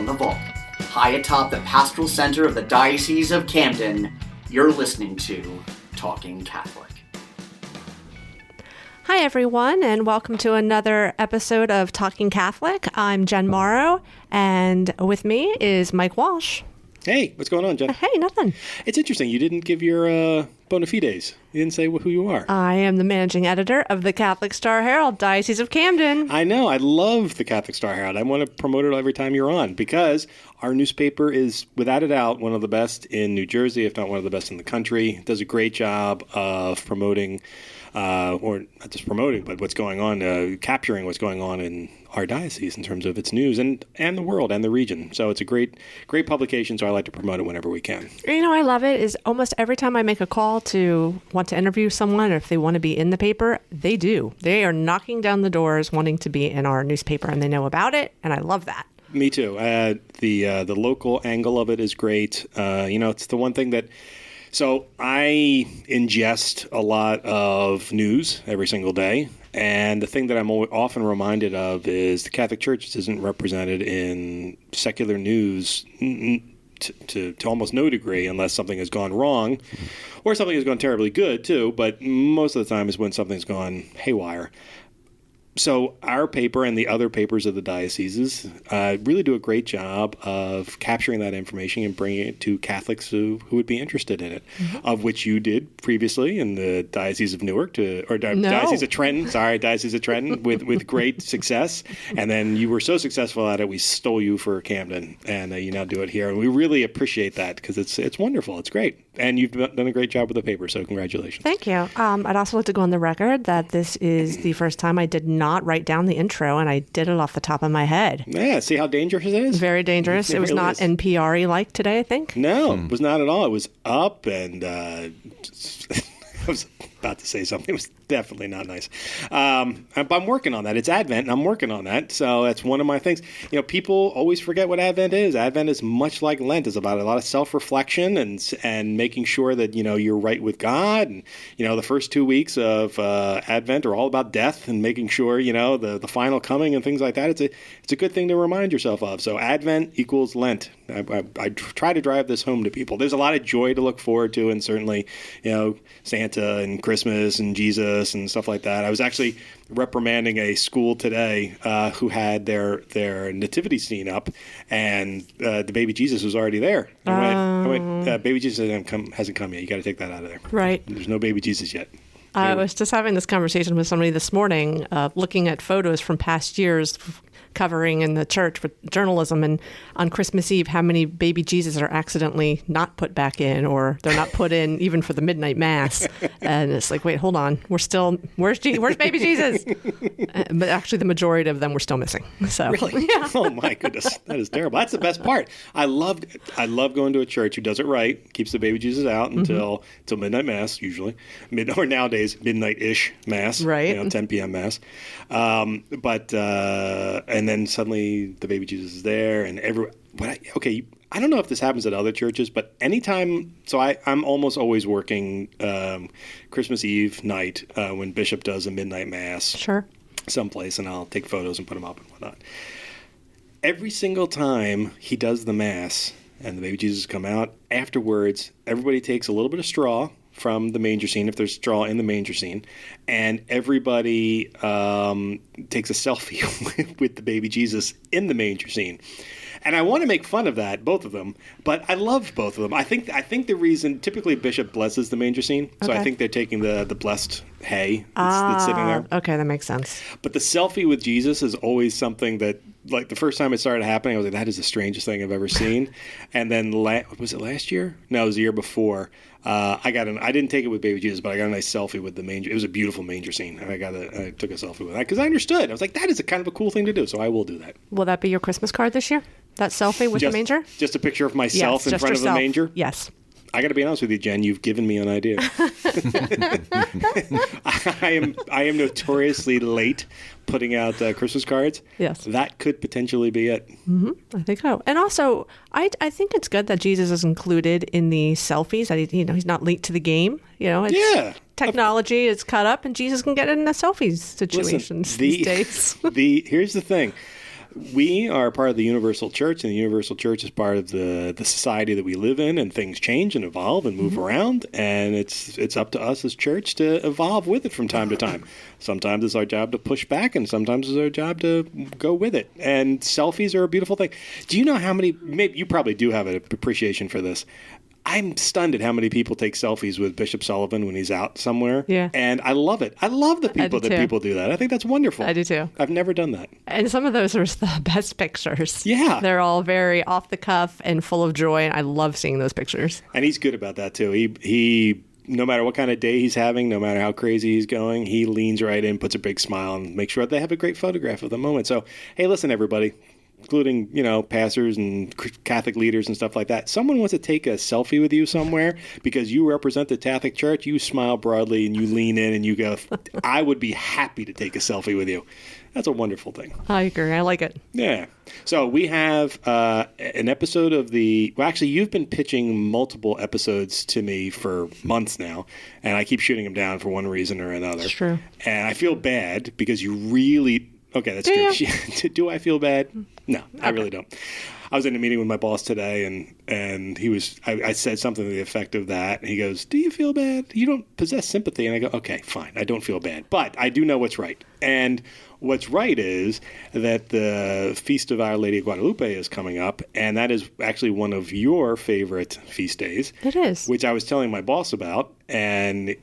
the vault, high atop the pastoral center of the Diocese of Camden, you're listening to Talking Catholic. Hi, everyone, and welcome to another episode of Talking Catholic. I'm Jen Mauro, and with me is Mike Walsh. Hey, what's going on, Jen? Hey, nothing. It's interesting. You didn't give your bona fides. You didn't say who you are. I am the managing editor of the Catholic Star Herald, Diocese of Camden. I know. I love the Catholic Star Herald. I want to promote it every time you're on because our newspaper is, without a doubt, one of the best in New Jersey, if not one of the best in the country. It does a great job of promoting, or not just promoting, but what's going on, capturing what's going on in our diocese in terms of its news and the world and the region. So it's a great publication, so I like to promote it whenever we can. You know, I love it is almost every time I make a call to want to interview someone or if they want to be in the paper, they do. They are knocking down the doors wanting to be in our newspaper, and they know about it, and I love that. Me too. The local angle of it is great. It's the one thing that... So I ingest a lot of news every single day. And the thing that I'm often reminded of is the Catholic Church isn't represented in secular news to almost no degree unless something has gone wrong or something has gone terribly good too. But most of the time is when something's gone haywire. So our paper and the other papers of the dioceses really do a great job of capturing that information and bringing it to Catholics who would be interested in it, of which you did previously in the Diocese of Newark, Diocese of Trenton, with great success. And then you were so successful at it, we stole you for Camden, and you now do it here. And we really appreciate that because it's wonderful. It's great. And you've done a great job with the paper, so congratulations. Thank you. I'd also like to go on the record that this is the first time I did not write down the intro, and I did it off the top of my head. Yeah, see how dangerous it is? Very dangerous. It was really not NPR-y like today, I think. No, it was not at all. It was up, and I was about to say something. It was definitely not nice. But I'm working on that. It's Advent, and I'm working on that. So that's one of my things. You know, people always forget what Advent is. Advent is much like Lent. It's about a lot of self-reflection and making sure that, you're right with God. And, the first 2 weeks of Advent are all about death and making sure, the final coming and things like that. It's a good thing to remind yourself of. So Advent equals Lent. I try to drive this home to people. There's a lot of joy to look forward to, and certainly, Santa and Christmas and Jesus and stuff like that. I was actually reprimanding a school today who had their nativity scene up, and the baby Jesus was already there. I went, baby Jesus hasn't come yet. You got to take that out of there. Right. There's no baby Jesus yet. I was just having this conversation with somebody this morning, looking at photos from past years covering in the church with journalism, and on Christmas Eve, how many baby Jesus are accidentally not put back in, or they're not put in even for the midnight mass. And it's like, wait, hold on. Where's baby Jesus? But actually, the majority of them were still missing. So, really? Yeah. Oh my goodness, that is terrible. That's the best part. I love going to a church who does it right, keeps the baby Jesus out until midnight mass, usually, or nowadays midnight-ish mass, right? 10 p.m. mass. And then suddenly the baby Jesus is there, and I don't know if this happens at other churches, but anytime, so I'm almost always working Christmas Eve night when Bishop does a midnight mass, sure, someplace, and I'll take photos and put them up and whatnot. Every single time he does the mass and the baby Jesus come out, afterwards, everybody takes a little bit of straw from the manger scene, if there's straw in the manger scene, and everybody takes a selfie with the baby Jesus in the manger scene. And I want to make fun of that, both of them, but I love both of them. I think the reason, typically Bishop blesses the manger scene, so I think they're taking the blessed hay that's sitting there. Okay, that makes sense. But the selfie with Jesus is always something that, like, the first time it started happening, I was like, that is the strangest thing I've ever seen. And then, was it last year? No, it was the year before. I didn't take it with baby Jesus, but I got a nice selfie with the manger. It was a beautiful manger scene. I took a selfie with that because I understood. I was like, that is a kind of a cool thing to do, so I will do that. Will that be your Christmas card this year? That selfie with the manger? Just a picture of myself in front of the manger? Yes. I got to be honest with you, Jen. You've given me an idea. I am notoriously late putting out Christmas cards. Yes, that could potentially be it. Mm-hmm. I think so. And also, I think it's good that Jesus is included in the selfies. That he's not late to the game. Technology is cut up, and Jesus can get in the selfies situations these days. Here's the thing. we are part of the Universal Church, and the Universal Church is part of the society that we live in, and things change and evolve and move around, and it's up to us as church to evolve with it from time to time. Sometimes it's our job to push back, and sometimes it's our job to go with it. And selfies are a beautiful thing. Do you know how many, maybe you probably do have an appreciation for this, I'm stunned at how many people take selfies with Bishop Sullivan when he's out somewhere. Yeah. And I love it. I love the people that people do that. I think that's wonderful. I do too. I've never done that. And some of those are the best pictures. Yeah. They're all very off the cuff and full of joy. And I love seeing those pictures. And he's good about that too. He no matter what kind of day he's having, no matter how crazy he's going, he leans right in, puts a big smile, and makes sure that they have a great photograph of the moment. So, hey, listen, everybody, including, pastors and Catholic leaders and stuff like that. Someone wants to take a selfie with you somewhere because you represent the Catholic Church, you smile broadly and you lean in and you go, I would be happy to take a selfie with you. That's a wonderful thing. I agree. I like it. Yeah. So we have an episode of actually, you've been pitching multiple episodes to me for months now, and I keep shooting them down for one reason or another. It's true. And I feel bad because you really... Okay, that's true. Do I feel bad? No, I really don't. I was in a meeting with my boss today, and he was. I said something to the effect of that, and he goes, "Do you feel bad? You don't possess sympathy." And I go, "Okay, fine. I don't feel bad, but I do know what's right." And what's right is that the Feast of Our Lady of Guadalupe is coming up, and that is actually one of your favorite feast days. It is. Which I was telling my boss about, and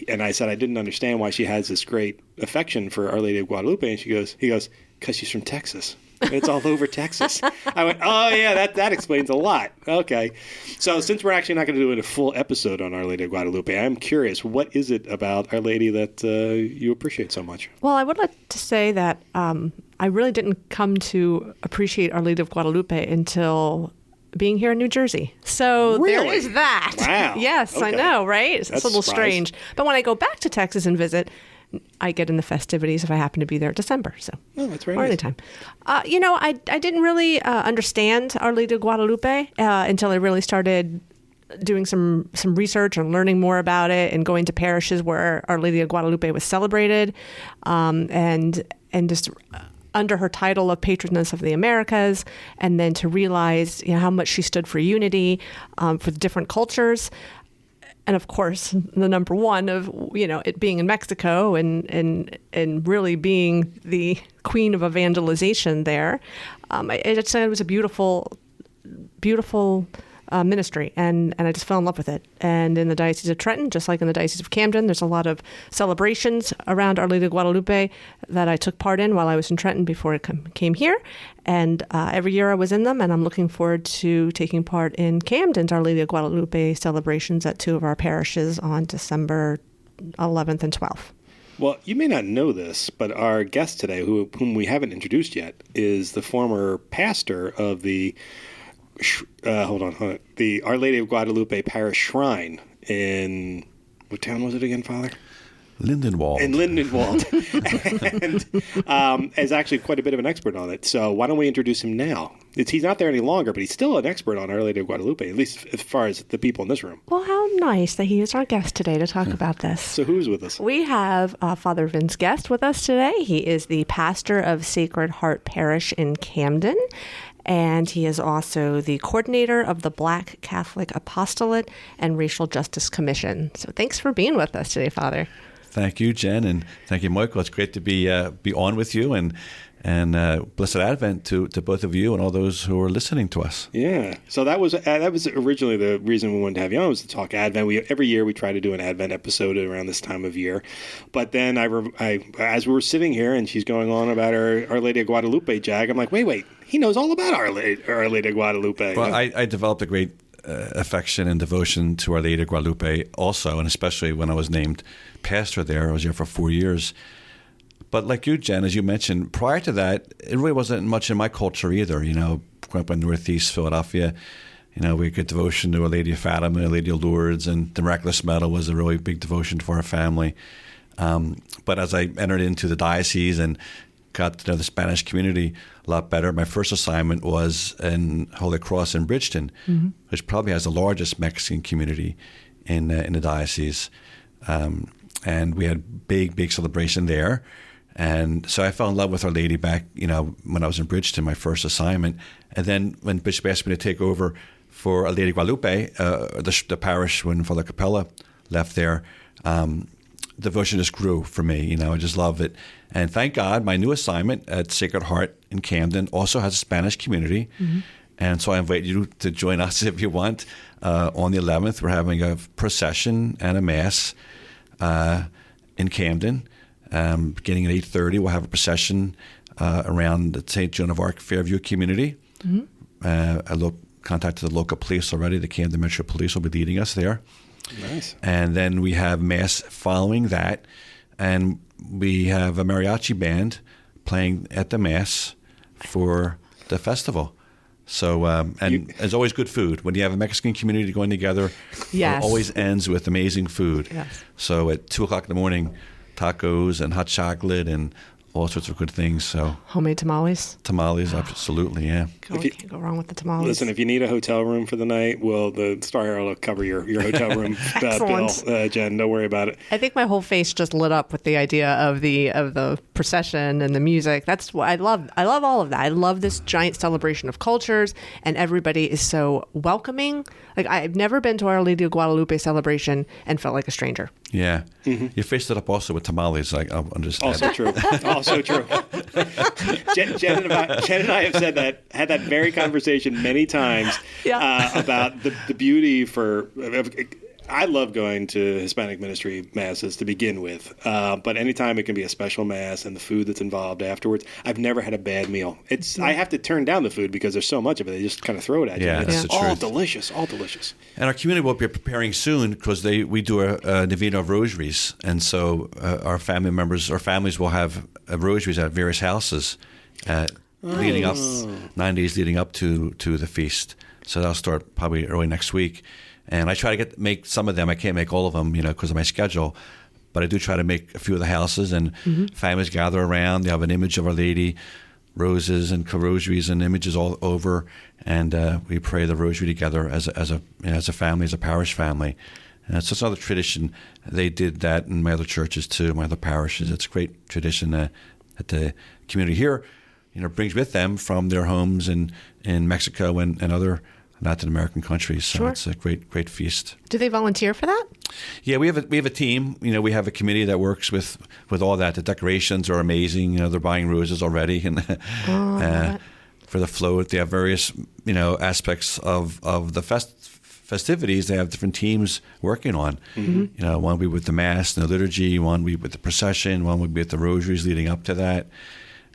I said I didn't understand why she has this great affection for Our Lady of Guadalupe, and he goes, because she's from Texas. It's all over Texas. I went, oh, yeah, that explains a lot. Okay. So since we're actually not going to do a full episode on Our Lady of Guadalupe, I'm curious, what is it about Our Lady that you appreciate so much? Well, I would like to say that I really didn't come to appreciate Our Lady of Guadalupe until being here in New Jersey. So really? There is that. Wow. Yes, okay. I know, right? It's a little strange. But when I go back to Texas and visit, I get in the festivities if I happen to be there in December. So, that's very or nice. anytime. I didn't really understand Our Lady of Guadalupe until I really started doing some research and learning more about it and going to parishes where Our Lady of Guadalupe was celebrated, and just under her title of Patroness of the Americas, and then to realize how much she stood for unity for the different cultures. And of course, the number one of it being in Mexico and really being the queen of evangelization there, it was a beautiful ministry, and I just fell in love with it. And in the Diocese of Trenton, just like in the Diocese of Camden, there's a lot of celebrations around Our Lady of Guadalupe that I took part in while I was in Trenton before it came here. And every year I was in them, and I'm looking forward to taking part in Camden's Our Lady of Guadalupe celebrations at two of our parishes on December 11th and 12th. Well, you may not know this, but our guest today, whom we haven't introduced yet, is the former pastor of the the Our Lady of Guadalupe Parish Shrine in, what town was it again, Father? Lindenwold. In Lindenwold. And is actually quite a bit of an expert on it. So why don't we introduce him now? He's not there any longer, but he's still an expert on Our Lady of Guadalupe, at least as far as the people in this room. Well, how nice that he is our guest today to talk about this. So who's with us? We have Father Vince Guest with us today. He is the pastor of Sacred Heart Parish in Camden. And he is also the coordinator of the Black Catholic Apostolate and Racial Justice Commission. So thanks for being with us today, Father. Thank you, Jen, and thank you, Michael. It's great to be on with you, and blessed Advent to both of you and all those who are listening to us. Yeah. So that was originally the reason we wanted to have you on, was to talk Advent. Every year we try to do an Advent episode around this time of year. But then as we were sitting here and she's going on about Our Lady of Guadalupe, Jag, I'm like, wait, he knows all about Our Lady of Guadalupe. Well, I developed a great affection and devotion to Our Lady of Guadalupe also, and especially when I was named pastor there. I was there for 4 years. But like you, Jen, as you mentioned, prior to that, it really wasn't much in my culture either. Growing up in Northeast Philadelphia, we had devotion to Our Lady of Fatima, Our Lady of Lourdes, and the Miraculous Medal was a really big devotion for our family. But as I entered into the diocese and got to know the Spanish community a lot better, my first assignment was in Holy Cross in Bridgeton, which probably has the largest Mexican community in the diocese. And we had big celebration there. And so I fell in love with Our Lady back, when I was in Bridgeton, my first assignment. And then when Bishop asked me to take over for Our Lady Guadalupe, the parish when Father Capella left there, devotion just grew for me. I just love it. And thank God, my new assignment at Sacred Heart in Camden also has a Spanish community. Mm-hmm. And so I invite you to join us if you want. On the 11th, we're having a procession and a Mass in Camden. Beginning at 8:30, we'll have a procession around the St. Joan of Arc Fairview community. Mm-hmm. I contacted the local police already. The Camden Metro Police will be leading us there. Nice. And then we have Mass following that. And we have a mariachi band playing at the Mass for the festival. So, there's always good food. When you have a Mexican community going together, yes. It always ends with amazing food. Yes. So at 2 o'clock in the morning, tacos and hot chocolate and all sorts of good things. So homemade tamales? Tamales, absolutely, yeah. Can't go wrong with the tamales. Listen, if you need a hotel room for the night, the Star Herald will cover your hotel room bill, Jen. Don't worry about it. I think my whole face just lit up with the idea of the procession and the music. That's what I love. I love all of that. I love this giant celebration of cultures, and everybody is so welcoming. Like, I've never been to Our Lady of Guadalupe celebration and felt like a stranger. Yeah. Mm-hmm. You faced it up also with tamales. Like, I'll understand. Also true. Also true. Jen and I have had that very conversation many times about the beauty I love going to Hispanic ministry masses to begin with, but anytime it can be a special mass and the food that's involved afterwards, I've never had a bad meal. I have to turn down the food because there's so much of it. They just kind of throw it at you. Yeah, that's the all truth. delicious, all delicious. And our community will be preparing soon because we do a Novena of Rosaries, and so our families will have rosaries at various houses leading up 9 days leading up to the feast. So that'll start probably early next week. And I try to make some of them. I can't make all of them, because of my schedule. But I do try to make a few of the houses, and families gather around. They have an image of Our Lady, roses and rosaries and images all over, and we pray the rosary together as a family, as a parish family. And it's just another tradition. They did that in my other churches too, my other parishes. It's a great tradition that the community here, brings with them from their homes in Mexico and other Latin American countries. So It's a great feast. Do they volunteer for that? Yeah, we have a team. We have a committee that works with all that. The decorations are amazing. They're buying roses already, and for the float, they have various aspects of the festivities. They have different teams working on. Mm-hmm. One will be with the Mass and the liturgy. One will be with the procession. One will be with the rosaries leading up to that.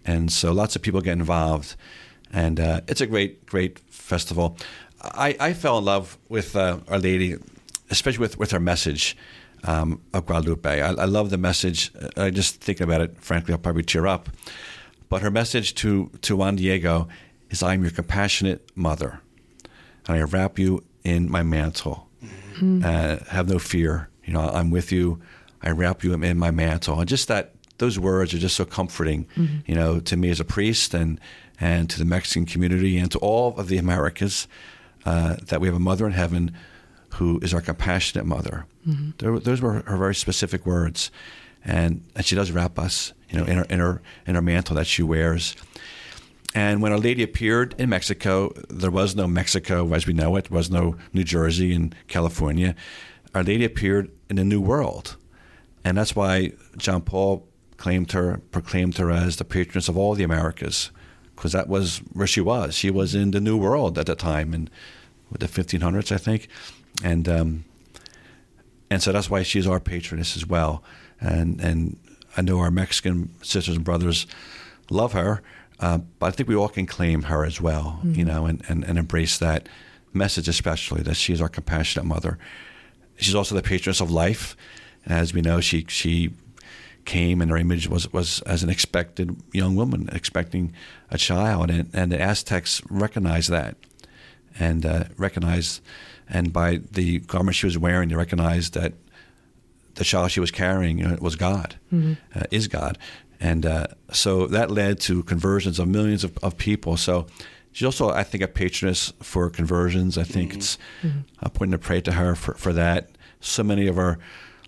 And so lots of people get involved, and it's a great festival. I fell in love with Our Lady, especially with her message of Guadalupe. I love the message. I just thinking about it, frankly, I'll probably tear up. But her message to Juan Diego is, "I am your compassionate mother, and I wrap you in my mantle. Mm-hmm. Have no fear. I'm with you. I wrap you in my mantle." And just those words are just so comforting, mm-hmm. To me as a priest and to the Mexican community and to all of the Americas, that we have a mother in heaven who is our compassionate mother. Mm-hmm. Those were her very specific words, and she does wrap us, in her mantle that she wears. And when Our Lady appeared in Mexico, there was no Mexico as we know it. There was no New Jersey and California. Our Lady appeared in a new world, and that's why John Paul proclaimed her as the patroness of all the Americas, because that was where she was. She was in the New World at the time, in the 1500s, I think, and so that's why she's our patroness as well. And I know our Mexican sisters and brothers love her, but I think we all can claim her as well, mm-hmm. and embrace that message, especially that she is our compassionate mother. She's also the patroness of life. As we know, she came, and her image was as an expected young woman, expecting a child, and the Aztecs recognized that, and by the garment she was wearing, they recognized that the child she was carrying was God, mm-hmm. Is God, and so that led to conversions of millions of people. So she's also, I think, a patroness for conversions. I think mm-hmm. it's important to pray to her for that. So many of our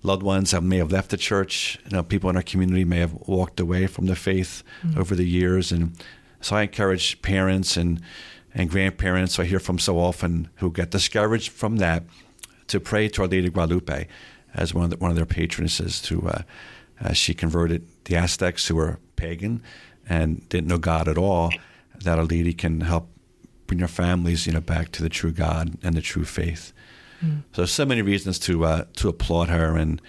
loved ones that may have left the church. People in our community may have walked away from the faith over the years. And so I encourage parents and grandparents I hear from so often who get discouraged from that to pray to Our Lady of Guadalupe as one of their patronesses. She converted the Aztecs who were pagan and didn't know God at all, that Our Lady can help bring their families back to the true God and the true faith. So many reasons to applaud her and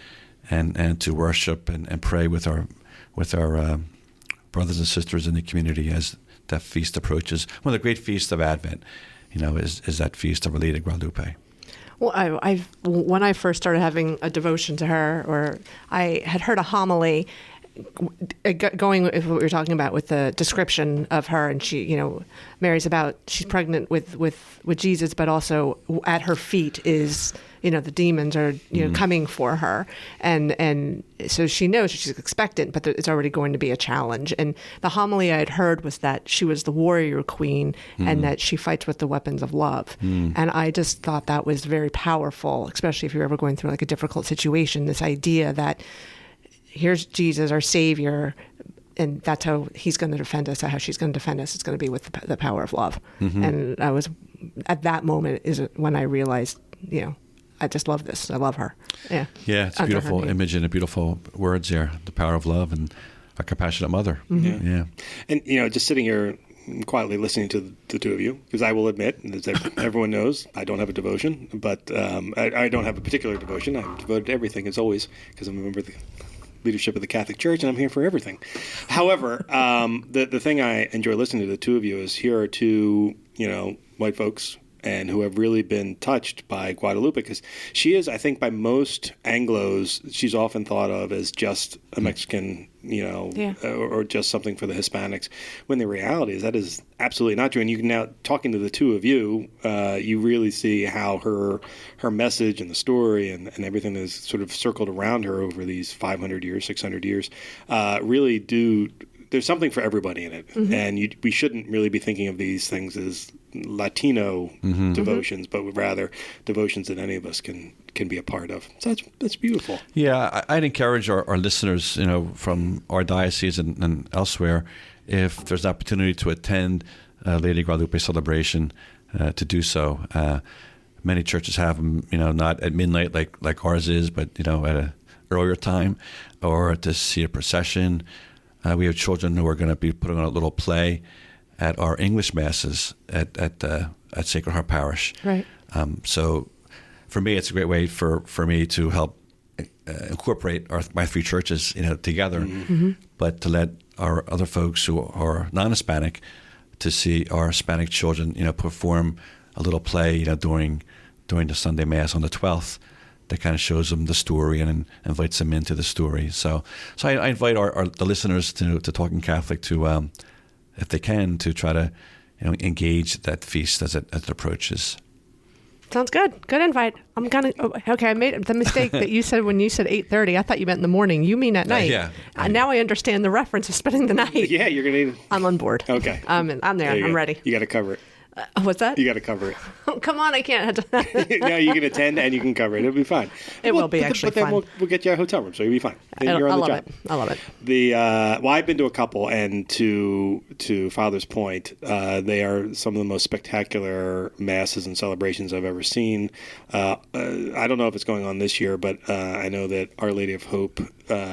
to worship and pray with our brothers and sisters in the community as that feast approaches. One of the great feasts of Advent, is that feast of Our Lady of Guadalupe. Well, when I first started having a devotion to her, or I had heard a homily going with what we were talking about with the description of her, and she, Mary's she's pregnant with Jesus, but also at her feet is, the demons are, coming for her. And so she knows she's expectant, but it's already going to be a challenge. And the homily I had heard was that she was the warrior queen and that she fights with the weapons of love. And I just thought that was very powerful, especially if you're ever going through like a difficult situation, this idea that here's Jesus, our Savior, and that's how he's going to defend us, how she's going to defend us. It's going to be with the power of love. And I was, at that moment is when I realized, I just love this. I love her. Yeah. Yeah, it's a beautiful image and a beautiful words there. The power of love and a compassionate mother. Yeah. And, just sitting here quietly listening to the two of you, because I will admit, as everyone knows, I don't have a devotion, but I don't have a particular devotion. I'm devoted to everything, as always, because I'm a member of the leadership of the Catholic Church, and I'm here for everything. However, the thing I enjoy listening to the two of you is here are two, white folks and who have really been touched by Guadalupe, because she is, I think, by most Anglos, she's often thought of as just a Mexican, or just something for the Hispanics, when the reality is that is absolutely not true. And you can now, talking to the two of you, you really see how her message and the story and everything that's sort of circled around her over these 500 years, 600 years, really do. There's something for everybody in it, and we shouldn't really be thinking of these things as Latino devotions, but rather devotions that any of us can be a part of. So that's beautiful. Yeah, I'd encourage our listeners, from our diocese and elsewhere, if there's an opportunity to attend Lady Guadalupe celebration, to do so. Many churches have them, not at midnight like ours is, but at an earlier time, or to see a procession. We have children who are going to be putting on a little play at our English masses at Sacred Heart Parish. Right. So for me, it's a great way for me to help incorporate my three churches, together, but to let our other folks who are non-Hispanic to see our Hispanic children, perform a little play, during the Sunday Mass on the 12th. That kind of shows them the story and invites them into the story. So I invite the listeners to Talking Catholic to, if they can, to try to engage that feast as it approaches. Sounds good. Good invite. I'm gonna. Okay, I made the mistake that you said when you said 8:30. I thought you meant in the morning. You mean at night? Yeah. Now I understand the reference of spending the night. Yeah, you're gonna. I'm on board. Okay. I'm there. I'm ready. You got to cover it. What's that? You got to cover it. Oh, come on, I can't. No, you can attend and you can cover it. It'll be fine. Will be actually fun. But then we'll get you a hotel room, so you'll be fine. Then you're on the job. I love it. Well, I've been to a couple, and to Father's point, they are some of the most spectacular masses and celebrations I've ever seen. I don't know if it's going on this year, but I know that Our Lady of Hope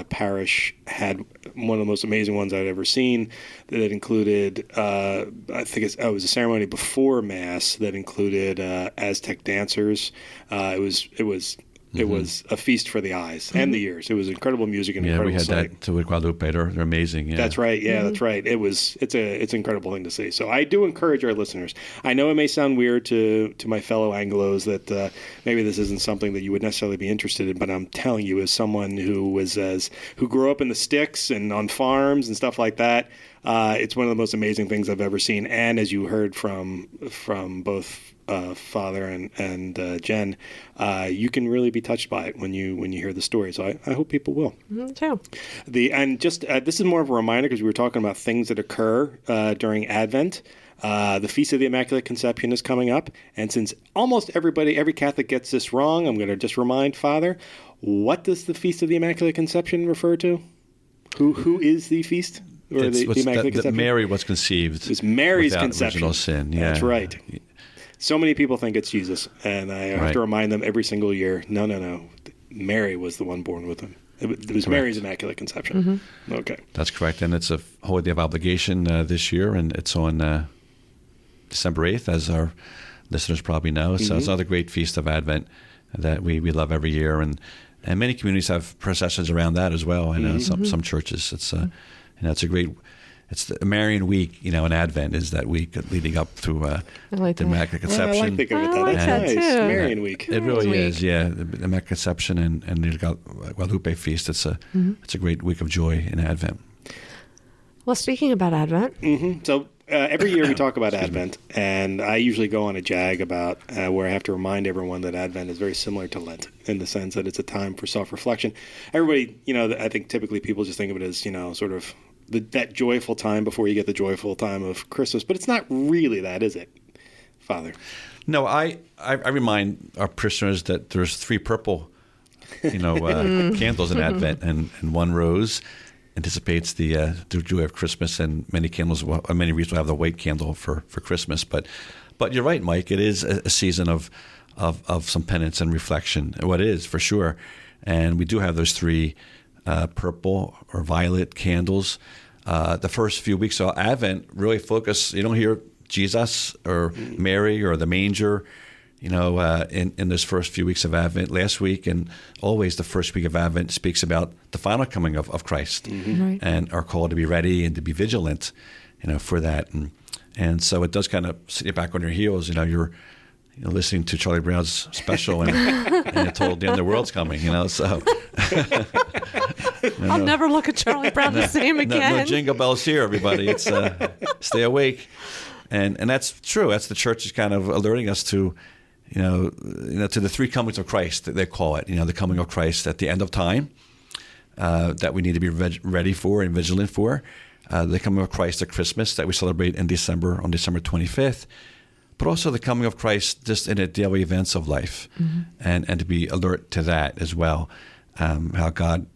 Parish had one of the most amazing ones I'd ever seen. That included, I think it was a ceremony before Mass that included Aztec dancers. It was a feast for the eyes and the ears. It was incredible music and incredible sight. We had that with Guadalupe. They're amazing. Yeah. That's right. Yeah, that's right. It's an incredible thing to see. So I do encourage our listeners. I know it may sound weird to my fellow Anglos that maybe this isn't something that you would necessarily be interested in, but I'm telling you, as someone who grew up in the sticks and on farms and stuff like that, it's one of the most amazing things I've ever seen. And as you heard from both Father and Jen, you can really be touched by it when you hear the story. So I hope people will. Too. This is more of a reminder because we were talking about things that occur during Advent. The Feast of the Immaculate Conception is coming up, and since almost every Catholic gets this wrong, I'm going to just remind Father, What does the Feast of the Immaculate Conception refer to? Who is the feast? Or the Immaculate Conception? Mary was conceived. It's Mary's without conception. Original sin. Yeah. That's right. So many people think it's Jesus, and I have to remind them every single year, no. Mary was the one born with him. It was Mary's Immaculate Conception. Mm-hmm. Okay. That's correct. And it's a holiday of obligation this year, and it's on December 8th, as our listeners probably know. So it's another great feast of Advent that we love every year. And many communities have processions around that as well. I know some churches. It's it's a great... It's the Marian week, in Advent is that week leading up through the Immaculate Conception. Well, I like thinking of it that. That's nice. Too. Marian week. It really is, yeah. The Immaculate Conception and the Guadalupe feast. It's a great week of joy in Advent. Well, speaking about Advent. So every year we talk about Advent, and I usually go on a jag about where I have to remind everyone that Advent is very similar to Lent in the sense that it's a time for self-reflection. Everybody, I think typically people just think of it as, sort of that joyful time before you get the joyful time of Christmas. But it's not really that, is it, Father? No, I remind our parishioners that there's 3 purple, candles in Advent, and 1 rose anticipates the joy of Christmas, and many wreaths will have the white candle for Christmas. But you're right, Mike. It is a season of some penance and reflection. What it is, for sure. And we do have those 3 purple or violet candles. The first few weeks of Advent really focus. You don't hear Jesus or Mary or the manger, in those first few weeks of Advent. Last week and always the first week of Advent speaks about the final coming of Christ, and our call to be ready and to be vigilant, for that. And so it does kind of sit you back on your heels. You're listening to Charlie Brown's special and you're told the end of the world's coming. So. I'll never look at Charlie Brown the same again. No jingle bells here, everybody. It's stay awake, and that's true. That's the church is kind of alerting us to, to the 3 comings of Christ. They call it, the coming of Christ at the end of time, that we need to be ready for and vigilant for. The coming of Christ at Christmas that we celebrate in December on December 25th, but also the coming of Christ just in the daily events of life, and to be alert to that as well. How God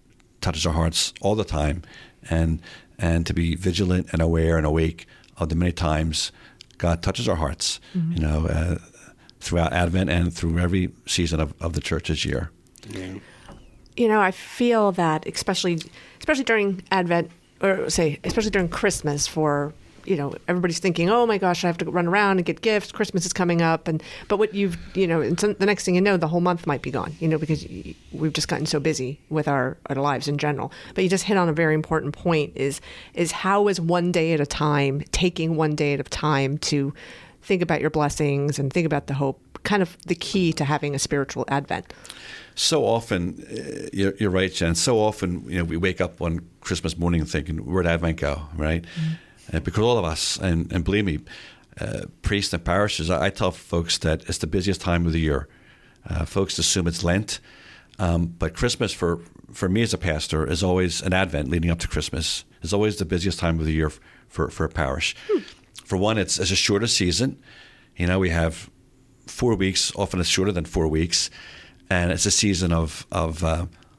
touches our hearts all the time, and to be vigilant and aware and awake of the many times God touches our hearts, throughout Advent and through every season of the church's year. Yeah. I feel that especially during Advent, or especially during Christmas, for everybody's thinking, oh my gosh, I have to run around and get gifts. Christmas is coming up, but what and the next thing you know, the whole month might be gone. Because we've just gotten so busy with our lives in general. But you just hit on a very important point: is how is one day at a time, taking one day at a time to think about your blessings and think about the hope, kind of the key to having a spiritual Advent. So often, you're right, Jen. So often, we wake up on Christmas morning thinking, where'd Advent go, right? Because all of us, and believe me, priests and parishes, I tell folks that it's the busiest time of the year. Folks assume it's Lent, but Christmas for me as a pastor is always an Advent leading up to Christmas. It's always the busiest time of the year for a parish. For one, it's a shorter season. We have 4 weeks. Often it's shorter than 4 weeks, and it's a season of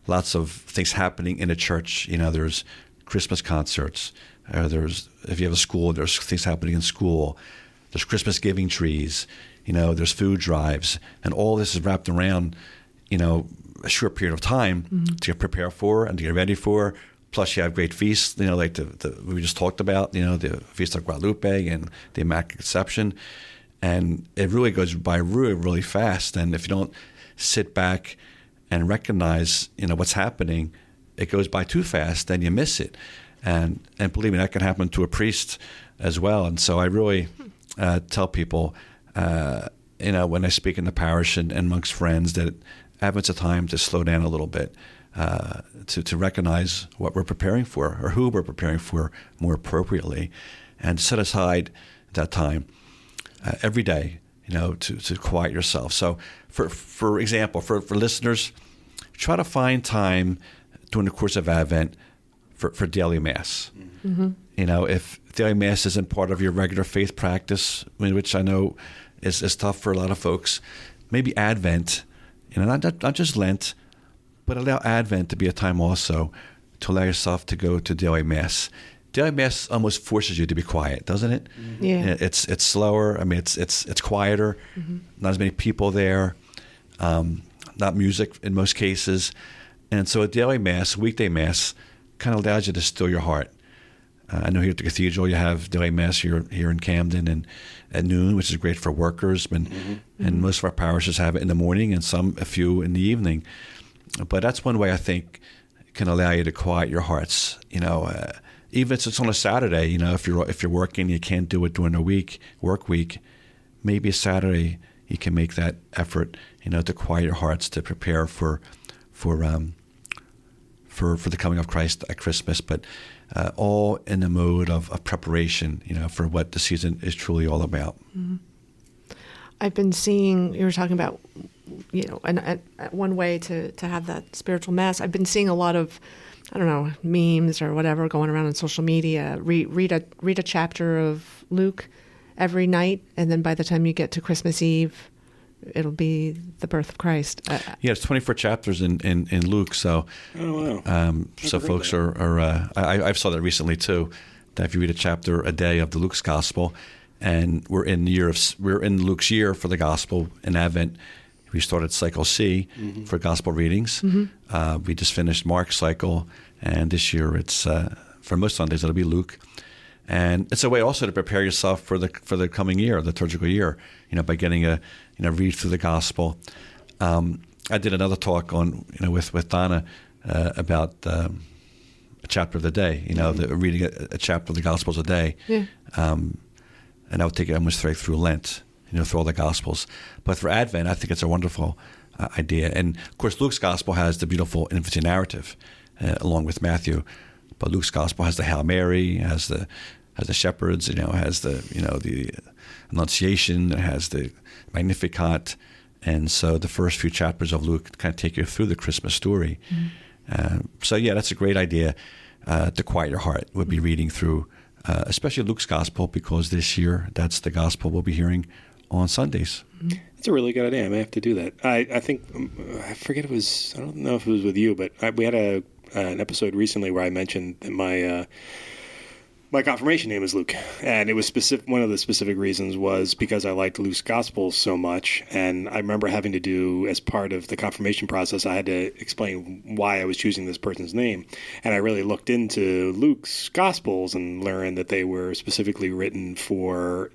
lots of things happening in the church. There's Christmas concerts. If you have a school, there's things happening in school. There's Christmas giving trees. There's food drives, and all this is wrapped around, a short period of time to get prepared for and to get ready for. Plus, you have great feasts, like the we just talked about, the Feast of Guadalupe and the Immaculate Conception, and it really goes by really, really fast. And if you don't sit back and recognize, what's happening, it goes by too fast, then you miss it. And believe me, that can happen to a priest as well. And so I really tell people, when I speak in the parish and amongst friends, that Advent's a time to slow down a little bit, to recognize what we're preparing for or who we're preparing for more appropriately, and set aside that time every day, to quiet yourself. So, for example, for listeners, try to find time during the course of Advent for daily Mass. If daily Mass isn't part of your regular faith practice, which I know is tough for a lot of folks, maybe Advent, not just Lent, but allow Advent to be a time also to allow yourself to go to daily Mass. Daily Mass almost forces you to be quiet, doesn't it? Mm-hmm. Yeah. It's slower. I mean, it's quieter. Mm-hmm. Not as many people there. Not music in most cases. And so a daily Mass, weekday Mass, kind of allows you to still your heart. I know here at the cathedral you have daily Mass here in Camden and at noon, which is great for workers. And most of our parishes have it in the morning and a few in the evening. But that's one way I think can allow you to quiet your hearts. Even if it's on a Saturday, if you're working, you can't do it during the work week, maybe a Saturday you can make that effort, to quiet your hearts, to prepare for the coming of Christ at Christmas, but all in the mode of preparation, for what the season is truly all about. Mm-hmm. I've been seeing, you were talking about, and one way to have that spiritual Mass. I've been seeing a lot of, memes or whatever going around on social media. Read a chapter of Luke every night, and then by the time you get to Christmas Eve, it'll be the birth of Christ. It's 24 chapters in Luke. So, so folks I saw that recently too. That if you read a chapter a day of the Luke's Gospel, and we're in Luke's year for the Gospel in Advent. We started Cycle C for Gospel readings. Mm-hmm. We just finished Mark's cycle, and this year it's for most Sundays it'll be Luke. And it's a way also to prepare yourself for the coming year, the liturgical year, by getting a read through the Gospel. I did another talk on with Donna about a chapter of the day, reading a chapter of the Gospels a day. Yeah. And I would take it almost straight through Lent, through all the Gospels. But for Advent, I think it's a wonderful idea. And of course, Luke's Gospel has the beautiful infancy narrative, along with Matthew. But Luke's Gospel has the Hail Mary, has the shepherds, has the Annunciation, it has the Magnificat, and so the first few chapters of Luke kind of take you through the Christmas story. Mm-hmm. That's a great idea to quiet your heart. Would be reading through, especially Luke's Gospel, because this year that's the Gospel we'll be hearing on Sundays. Mm-hmm. That's a really good idea. I may have to do that. I think I forget I don't know if it was with you, but we had an episode recently where I mentioned that my confirmation name is Luke, and it was specific. One of the specific reasons was because I liked Luke's Gospel so much, and I remember having to do, as part of the confirmation process, I had to explain why I was choosing this person's name, and I really looked into Luke's Gospels and learned that they were specifically written for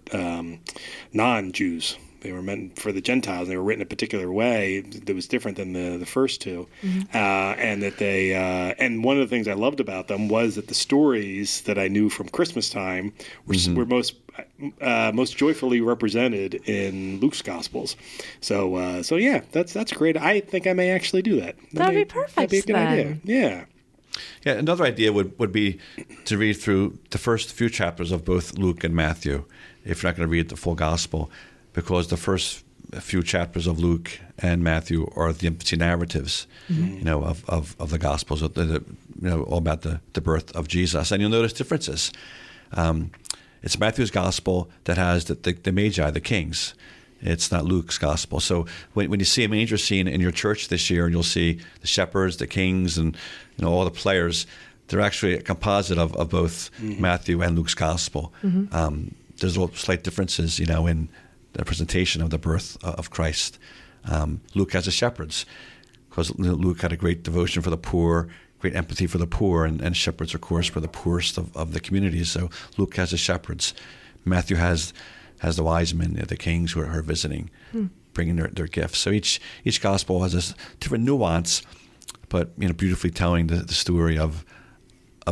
non-Jews. They were meant for the Gentiles. They were written a particular way that was different than the first two. Mm-hmm. And that they and one of the things I loved about them was that the stories that I knew from Christmas time were most joyfully represented in Luke's Gospels. So yeah, that's great. I think I may actually do that. That'd be perfect. That'd be a good idea. Yeah. Yeah, another idea would be to read through the first few chapters of both Luke and Matthew, if you're not going to read the full Gospel, because the first few chapters of Luke and Matthew are the infancy narratives, of the Gospels, all about the birth of Jesus. And you'll notice differences. It's Matthew's Gospel that has the Magi, the kings. It's not Luke's Gospel. So when you see a manger scene in your church this year, and you'll see the shepherds, the kings, and all the players, they're actually a composite of both Matthew and Luke's Gospel. Mm-hmm. There's little slight differences, in the presentation of the birth of Christ. Luke has the shepherds, because Luke had a great devotion for the poor, great empathy for the poor, and shepherds, of course, were the poorest of the communities. So Luke has the shepherds. Matthew has the wise men, the kings who are visiting, bringing their gifts. So each gospel has this different nuance, but beautifully telling the story of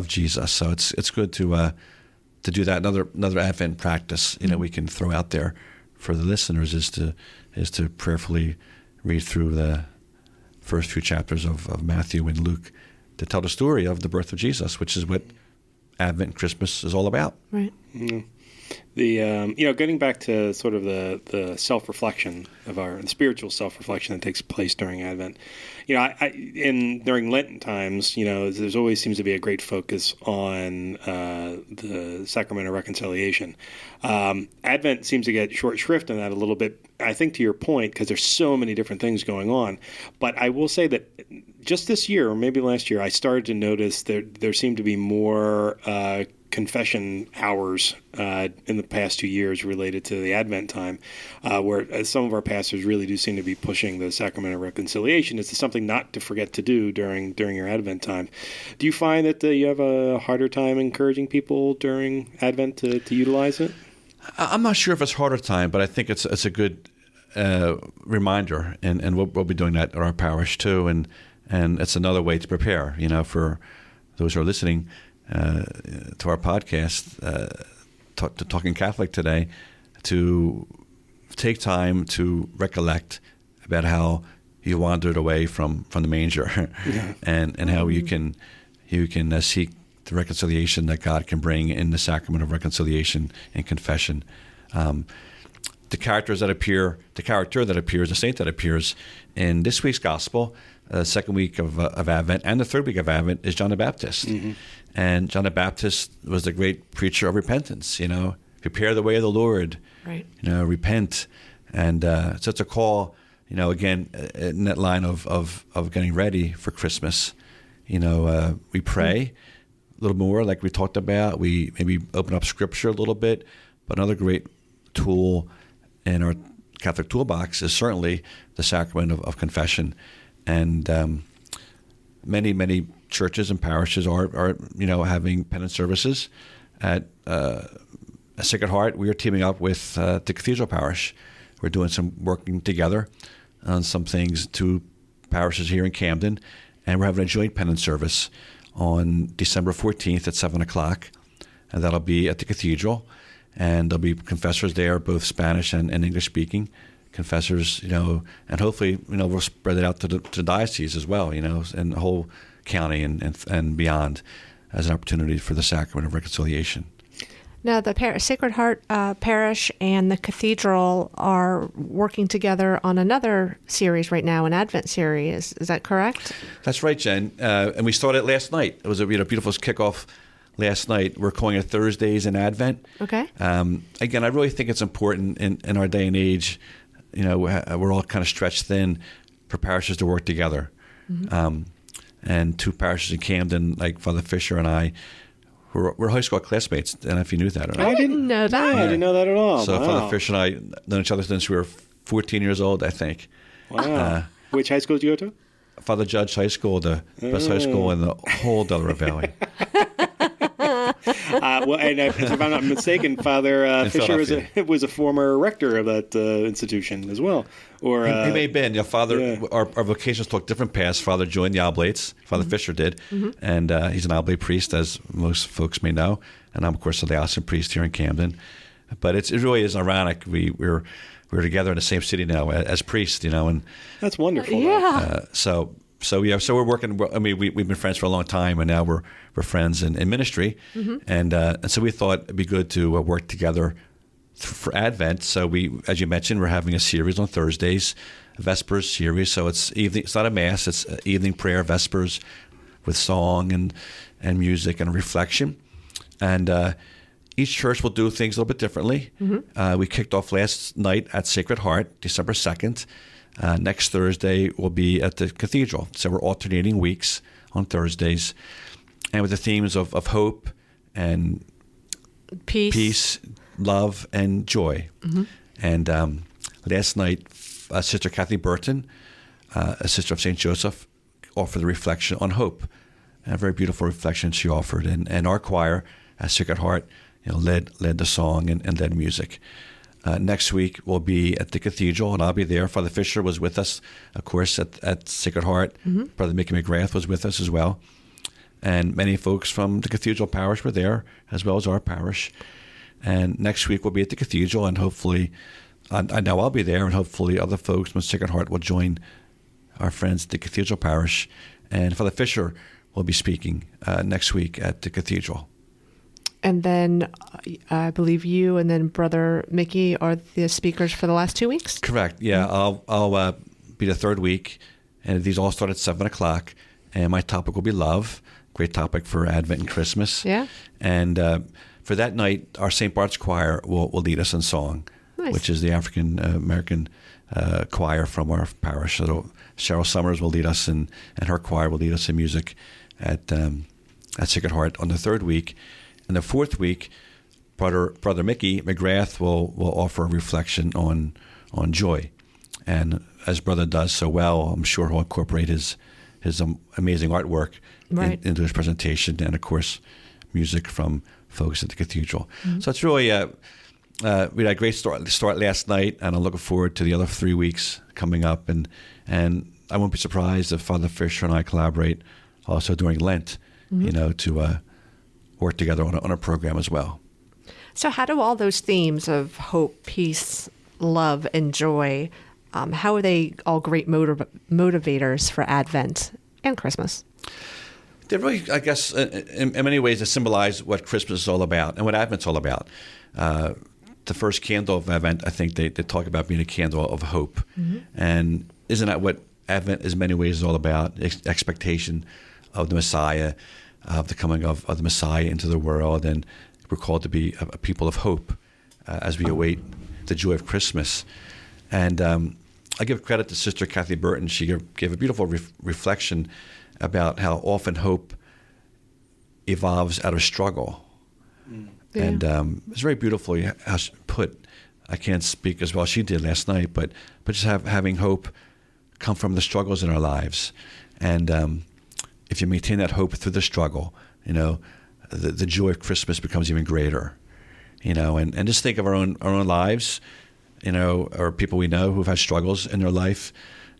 Jesus. So it's good to do that. Another Advent practice we can throw out there for the listeners is to prayerfully read through the first few chapters of Matthew and Luke to tell the story of the birth of Jesus, which is what Advent and Christmas is all about. Right. Mm-hmm. The getting back to sort of the self-reflection of the spiritual self-reflection that takes place during Advent. During Lenten times, there's always seems to be a great focus on the sacrament of reconciliation. Advent seems to get short shrift in that a little bit, I think, to your point, because there's so many different things going on. But I will say that just this year, or maybe last year, I started to notice there seemed to be more confession hours in the past 2 years related to the Advent time, where some of our pastors really do seem to be pushing the Sacrament of Reconciliation as something not to forget to do during your Advent time. Do you find that you have a harder time encouraging people during Advent to utilize it? I'm not sure if it's harder time, but I think it's a good reminder, and we'll be doing that at our parish too, and it's another way to prepare, for those who are listening to our podcast, to Talking Catholic today, to take time to recollect about how you wandered away from the manger, and how you can seek the reconciliation that God can bring in the sacrament of reconciliation and confession. The character that appears, the saint that appears in this week's gospel, second week of Advent, and the third week of Advent, is John the Baptist. Mm-hmm. And John the Baptist was the great preacher of repentance. Prepare the way of the Lord. Right. Repent, and so it's a call. Again, in that line of getting ready for Christmas. We pray a little more, like we talked about. We maybe open up Scripture a little bit, but another great tool in our Catholic toolbox is certainly the sacrament of confession, and many churches and parishes are having penance services. At Sacred Heart, we are teaming up with the Cathedral Parish. We're doing some working together on some things. 2 parishes here in Camden, and we're having a joint penance service on December 14th at 7:00, and that'll be at the Cathedral. And there'll be confessors there, both Spanish and English-speaking confessors, and hopefully, we'll spread it out to the diocese as well, and the whole county and beyond, as an opportunity for the sacrament of reconciliation. Now, the Sacred Heart Parish and the Cathedral are working together on another series right now, an Advent series. Is that correct? That's right, Jen. And we started last night. It was a beautiful kickoff last night. We're calling it Thursdays in Advent. Okay. Again, I really think it's important in our day and age. We're all kind of stretched thin for parishes to work together. Mm-hmm. And 2 parishes in Camden, like Father Fisher and I, we're high school classmates. I don't know if you knew that or not. I didn't know that. I didn't know that at all. So Father Fisher and I known each other since we were 14 years old, I think. Wow. Which high school did you go to? Father Judge High School, the best high school in the whole Delaware Valley. And if I'm not mistaken, Father Fisher was a former rector of that institution as well. Or he may have been. Our vocations took different paths. Father joined the Oblates. Father Fisher did, and he's an Oblate priest, as most folks may know. And I'm, of course, a diocesan priest here in Camden. But it really is ironic. We're together in the same city now as priests, and that's wonderful. Yeah. So we're working. I mean, we've been friends for a long time, and now we're friends in ministry, and so we thought it'd be good to work together for Advent. So as you mentioned, we're having a series on Thursdays, a Vespers series. So it's evening. It's not a mass. It's evening prayer, Vespers, with song and music and reflection, and each church will do things a little bit differently. We kicked off last night at Sacred Heart, December 2nd. Next Thursday will be at the Cathedral. So we're alternating weeks on Thursdays, and with the themes of hope and peace, love, and joy. And last night, Sister Kathy Burton, a sister of St. Joseph, offered a reflection on hope. A very beautiful reflection she offered. And our choir at Sacred Heart led the song and led music. Next week we'll be at the Cathedral, and I'll be there. Father Fisher was with us, of course, at Sacred Heart. Brother Mickey McGrath was with us as well. And many folks from the Cathedral Parish were there, as well as our parish. And next week we'll be at the Cathedral, and hopefully, I know I'll be there, and hopefully other folks from Sacred Heart will join our friends at the Cathedral Parish. And Father Fisher will be speaking next week at the Cathedral. And then I believe you and then Brother Mickey are the speakers for the last 2 weeks? Correct. Yeah, I'll be the third week, and these all start at 7:00. And my topic will be love, great topic for Advent and Christmas. Yeah. And for that night, our St. Bart's Choir will lead us in song, which is the African American choir from our parish. So Cheryl Summers will lead us, and her choir will lead us in music at Sacred Heart on the third week. And the fourth week, Brother Mickey McGrath will offer a reflection on joy. And as Brother does so well, I'm sure he'll incorporate his amazing artwork into his presentation, and of course, music from folks at the cathedral. Mm-hmm. So it's really we had a great start last night, and I'm looking forward to the other 3 weeks coming up. And I won't be surprised if Father Fisher and I collaborate also during Lent, to work together on a program as well. So how do all those themes of hope, peace, love, and joy, how are they all great motivators for Advent and Christmas? They're really, I guess, in many ways, they symbolize what Christmas is all about and what Advent's all about. The first candle of Advent, I think they talk about being a candle of hope. Mm-hmm. And isn't that what Advent is in many ways is all about? Expectation of the Messiah, of the coming of the Messiah into the world. And we're called to be a people of hope as we await the joy of Christmas. And I give credit to Sister Kathy Burton. She gave a beautiful reflection about how often hope evolves out of struggle. Yeah. And it's very beautifully how she put. I can't speak as well as she did last night, but just having hope come from the struggles in our lives. And if you maintain that hope through the struggle, the joy of Christmas becomes even greater. And just think of our own lives, or people we know who've had struggles in their life,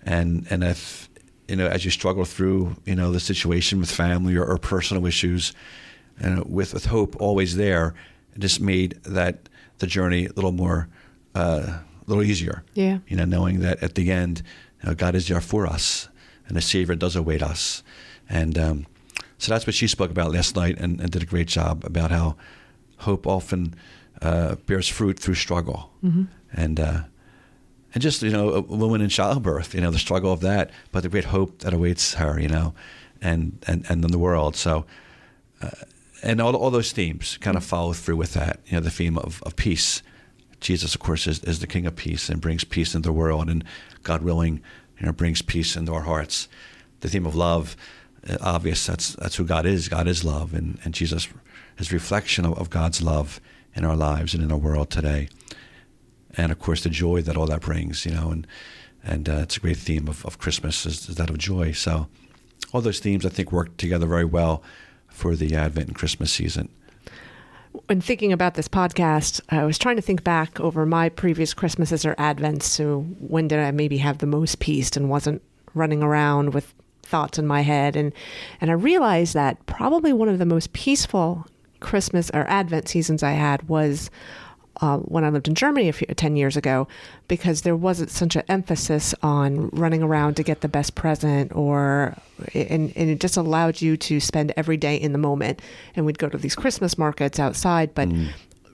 and if as you struggle through the situation with family or personal issues, with hope always there, it just made that the journey a little more, a little easier. Yeah. Knowing that at the end, God is there for us, and the Savior does await us, and so that's what she spoke about last night, and did a great job about how hope often bears fruit through struggle, mm-hmm. and just a woman in childbirth, the struggle of that, but the great hope that awaits her, and in the world. So. And all those themes kind of follow through with that. The theme of peace. Jesus, of course, is the King of peace and brings peace into the world, and God willing, brings peace into our hearts. The theme of love, obvious. That's who God is. God is love, and Jesus is reflection of God's love in our lives and in our world today. And of course, the joy that all that brings. And it's a great theme of Christmas is that of joy. So all those themes, I think, work together very well for the Advent and Christmas season. When thinking about this podcast, I was trying to think back over my previous Christmases or Advents. So when did I maybe have the most peace and wasn't running around with thoughts in my head? And I realized that probably one of the most peaceful Christmas or Advent seasons I had was when I lived in Germany 10 years ago, because there wasn't such an emphasis on running around to get the best present, and it just allowed you to spend every day in the moment. And we'd go to these Christmas markets outside, but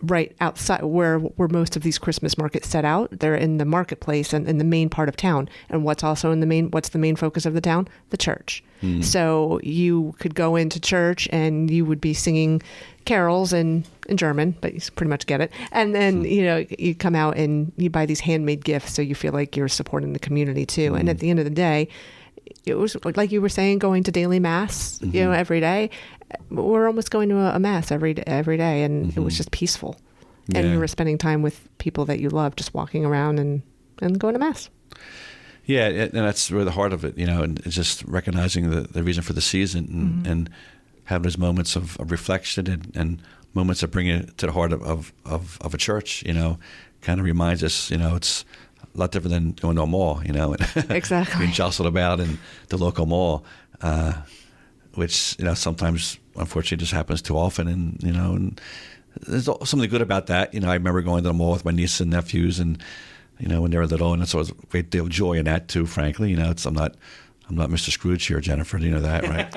right outside where most of these Christmas markets set out, they're in the marketplace and in the main part of town. And what's the main focus of the town? The church. So you could go into church and you would be singing carols in German, but you pretty much get it. And then, you come out and you buy these handmade gifts, so you feel like you're supporting the community too. And at the end of the day, it was like you were saying, going to daily mass, every day. We're almost going to a mass every day, and it was just peaceful. Yeah. And you were spending time with people that you love, just walking around and going to mass. Yeah, and that's really the heart of it, and it's just recognizing the reason for the season and having those moments of reflection and moments that bring it to the heart of a church, kind of reminds us, it's a lot different than going to a mall, Exactly. Being jostled about in the local mall, which, sometimes, unfortunately, just happens too often. And there's something good about that. I remember going to the mall with my nieces and nephews, and, when they were little, and it's always a great deal of joy in that too, frankly. I'm not Mr. Scrooge here, Jennifer. You know that, right?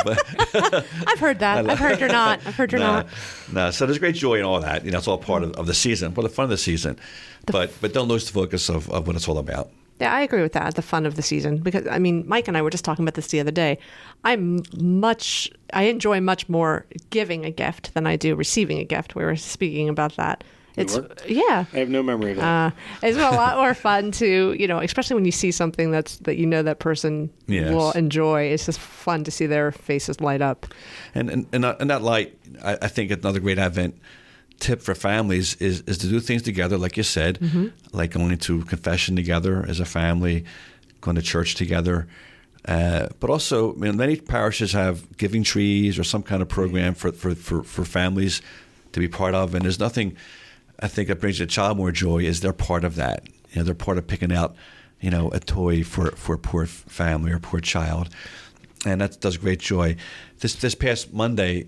But, I've heard that. I've heard you're not. I've heard you're not. No, so there's great joy in all that. It's all part of the season, for the fun of the season. But don't lose the focus of what it's all about. Yeah, I agree with that, the fun of the season. Because, Mike and I were just talking about this the other day. I enjoy much more giving a gift than I do receiving a gift. We were speaking about that. Yeah. I have no memory of that. It's a lot more fun to, especially when you see something that that person will enjoy. It's just fun to see their faces light up. And in that light, I think another great Advent tip for families is to do things together, like you said, like going to confession together as a family, going to church together. But also, many parishes have giving trees or some kind of program for families to be part of. And there's nothing, I think, that brings a child more joy is they're part of that. They're part of picking out, a toy for a poor family or poor child. And that does great joy. This past Monday,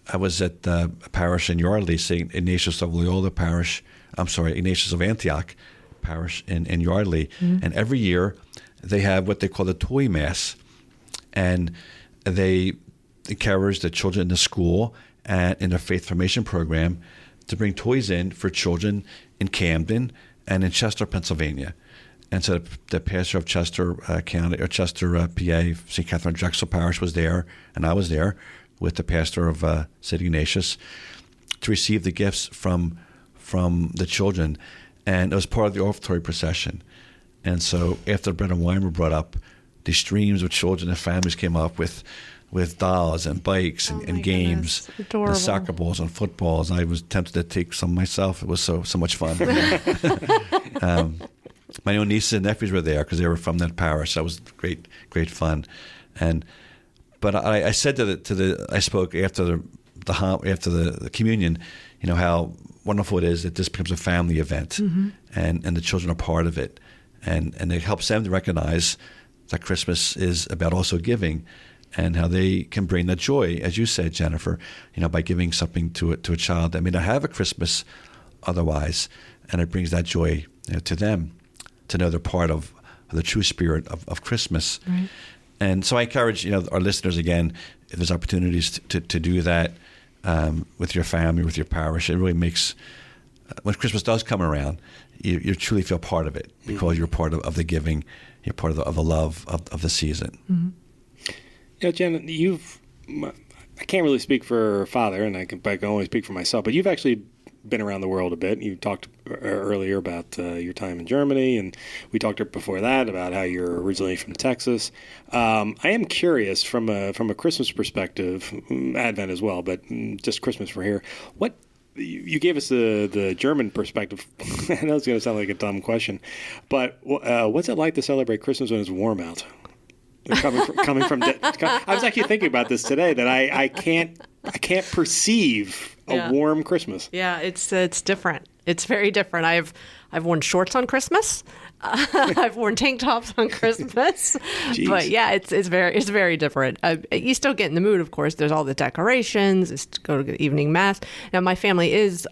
I was at a parish in Yardley, St. Ignatius of Loyola Parish. Ignatius of Antioch Parish in Yardley. And every year they have what they call the Toy Mass. And they encourage the children in the school and in their faith formation program to bring toys in for children in Camden and in Chester, Pennsylvania. And so the pastor of Chester County, or Chester, PA, St. Catherine Drexel Parish was there, and I was there with the pastor of St. Ignatius to receive the gifts from the children. And it was part of the offertory procession. And so after bread and wine were brought up, the streams of children and families came up with dolls and bikes and games, and soccer balls and footballs. I was tempted to take some myself. It was so much fun. My own nieces and nephews were there because they were from that parish. That was great fun. But I said I spoke after the communion, how wonderful it is that this becomes a family event, and the children are part of it, and it helps them to recognize that Christmas is about also giving, and how they can bring that joy, as you said, Jennifer, by giving something to a child that may not have a Christmas otherwise, and it brings that joy to them to know they're part of the true spirit of Christmas. Right. And so I encourage our listeners, again, if there's opportunities to do that with your family, with your parish, it really makes, when Christmas does come around, you truly feel part of it because you're part of the giving, you're part of the love of the season. Mm-hmm. Jen, I can't really speak for Father, and I can only speak for myself, but you've actually been around the world a bit. You talked earlier about your time in Germany, and we talked before that about how you're originally from Texas. I am curious from a Christmas perspective, Advent as well, but just Christmas for here. What you gave us the German perspective. I know it's going to sound like a dumb question, but what's it like to celebrate Christmas when it's warm out? Coming from I was actually thinking about this today, that I can't perceive a warm Christmas. Yeah, it's different. It's very different. I've worn shorts on Christmas. I've worn tank tops on Christmas. Jeez. But yeah, it's very different. You still get in the mood, of course. There's all the decorations. It's to go to the evening mass. Now, my family is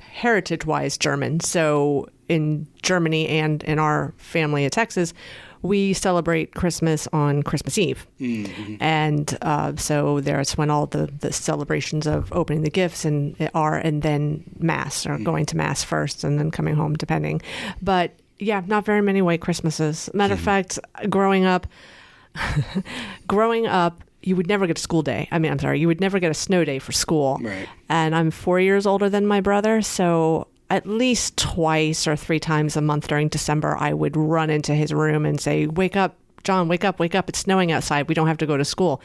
heritage-wise German, so in Germany and in our family in Texas, we celebrate Christmas on Christmas Eve. Mm-hmm. And so there's when all the celebrations of opening the gifts and then Mass, or going to Mass first and then coming home, depending. But yeah, not very many white Christmases. Matter of fact, growing up, you would never get a school day. You would never get a snow day for school. Right. And I'm 4 years older than my brother, so at least twice or three times a month during December, I would run into his room and say, "Wake up, John, wake up. It's snowing outside. We don't have to go to school."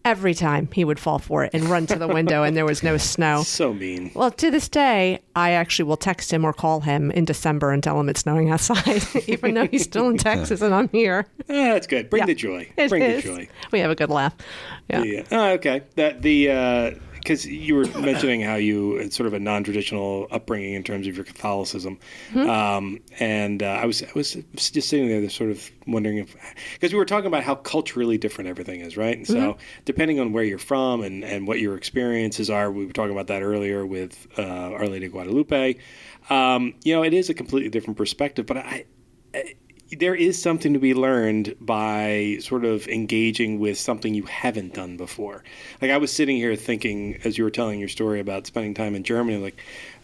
Every time he would fall for it and run to the window, and there was no snow. So mean. Well, to this day, I actually will text him or call him in December and tell him it's snowing outside, even though he's still in Texas and I'm here. That's good. Bring the joy. Bring the joy. We have a good laugh. Yeah. Oh, okay. Because you were mentioning how you had sort of a non-traditional upbringing in terms of your Catholicism, and I was just sitting there, sort of wondering because we were talking about how culturally different everything is, right? And so depending on where you're from and what your experiences are, we were talking about that earlier with Our Lady of Guadalupe. It is a completely different perspective, but there is something to be learned by sort of engaging with something you haven't done before. Like I was sitting here thinking, as you were telling your story about spending time in Germany,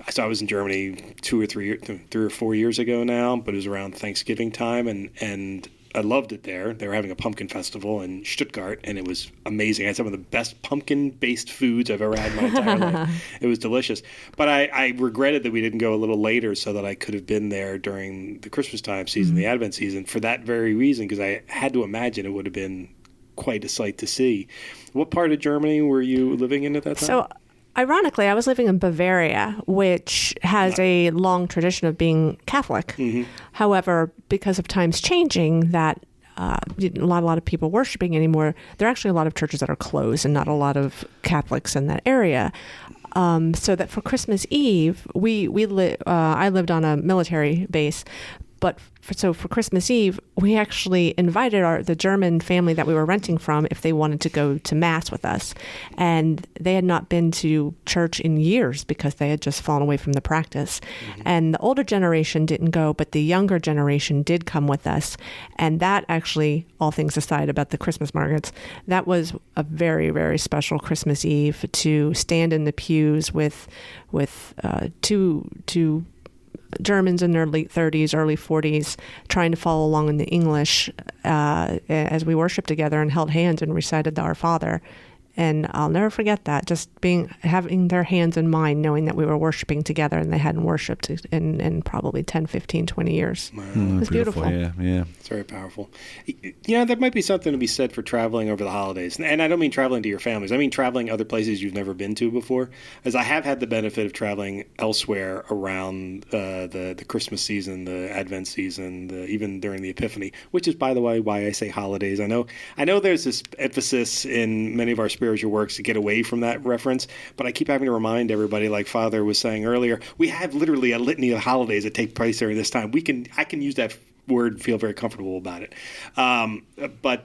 so I was in Germany 3 or 4 years ago now, but it was around Thanksgiving time, and I loved it there. They were having a pumpkin festival in Stuttgart, and it was amazing. I had some of the best pumpkin-based foods I've ever had in my entire life. It was delicious. But I regretted that we didn't go a little later so that I could have been there during the Christmas time season, the Advent season, for that very reason, because I had to imagine it would have been quite a sight to see. What part of Germany were you living in at that time? So, ironically, I was living in Bavaria, which has a long tradition of being Catholic. However, because of times changing, that not a lot of people worshiping anymore. There are actually a lot of churches that are closed and not a lot of Catholics in that area. So that for Christmas Eve, I lived on a military base, but for Christmas Eve, we actually invited the German family that we were renting from if they wanted to go to Mass with us. And they had not been to church in years because they had just fallen away from the practice. And the older generation didn't go, but the younger generation did come with us. And that actually, all things aside about the Christmas markets, that was a very, very special Christmas Eve to stand in the pews with two Germans in their late 30s, early 40s, trying to follow along in the English as we worshiped together and held hands and recited the Our Father. And I'll never forget that, just having their hands in mine, knowing that we were worshiping together and they hadn't worshiped in probably 10, 15, 20 years. Wow. It was beautiful. Yeah. It's very powerful. Yeah, there might be something to be said for traveling over the holidays. And I don't mean traveling to your families. I mean traveling other places you've never been to before. As I have had the benefit of traveling elsewhere around the Christmas season, the Advent season, even during the Epiphany, which is, by the way, why I say holidays. I know there's this emphasis in many of our spiritual works to get away from that reference, but I keep having to remind everybody, like Father was saying earlier, we have literally a litany of holidays that take place during this time. I can use that word, feel very comfortable about it. But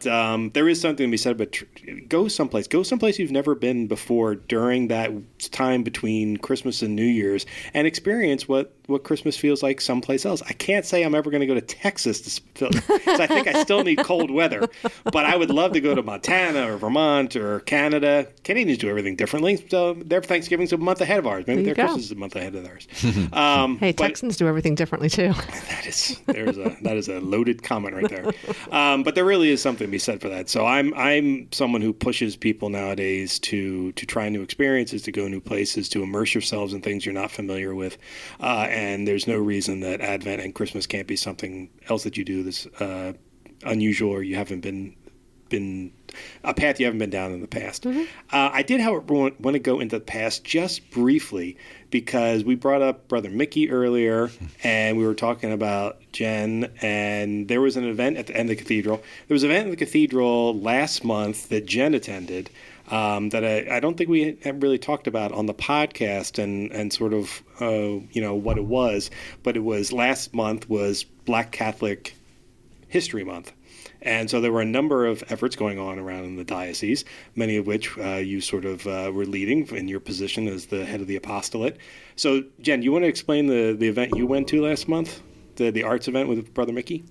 there is something to be said about go someplace you've never been before during that time between Christmas and New Year's and experience what Christmas feels like someplace else. I can't say I'm ever going to go to Texas because I think I still need cold weather, but I would love to go to Montana or Vermont or Canada. Canadians do everything differently, so their Thanksgiving's a month ahead of ours. Maybe their Christmas is a month ahead of theirs. Hey, Texans do everything differently too. That is a loaded comment right there. But there really is something to be said for that. So I'm someone who pushes people nowadays to try new experiences, to go new places, to immerse yourselves in things you're not familiar with. And there's no reason that Advent and Christmas can't be something else that you do that's unusual or you haven't been a path you haven't been down in the past. I did, however, want to go into the past just briefly because we brought up Brother Mickey earlier and we were talking about Jen, and there was an event at the end of the cathedral. There was an event in the cathedral last month that Jen attended that I don't think we have really talked about on the podcast and sort of what it was, but it was last month was Black Catholic History Month. And so there were a number of efforts going on around in the diocese, many of which you sort of were leading in your position as the head of the apostolate. So, Jen, you want to explain the event you went to last month, the arts event with Brother Mickey?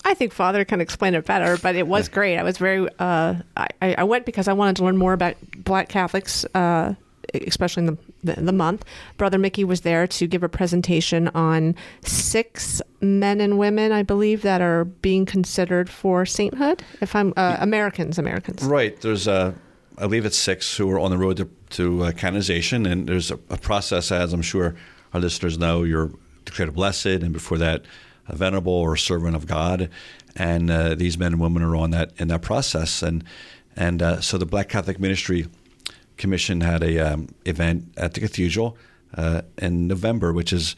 I think Father can explain it better, but it was great. I was very, I went because I wanted to learn more about Black Catholics, especially in the month. Brother Mickey was there to give a presentation on 6 men and women, I believe, that are being considered for sainthood. If I'm Americans. Right. There's I believe it's 6 who are on the road to canonization, and there's a process, as I'm sure our listeners know. You're declared a blessed, and before that, a venerable or servant of God, and these men and women are in that process, and so the Black Catholic Ministry Commission had a event at the cathedral in November, which is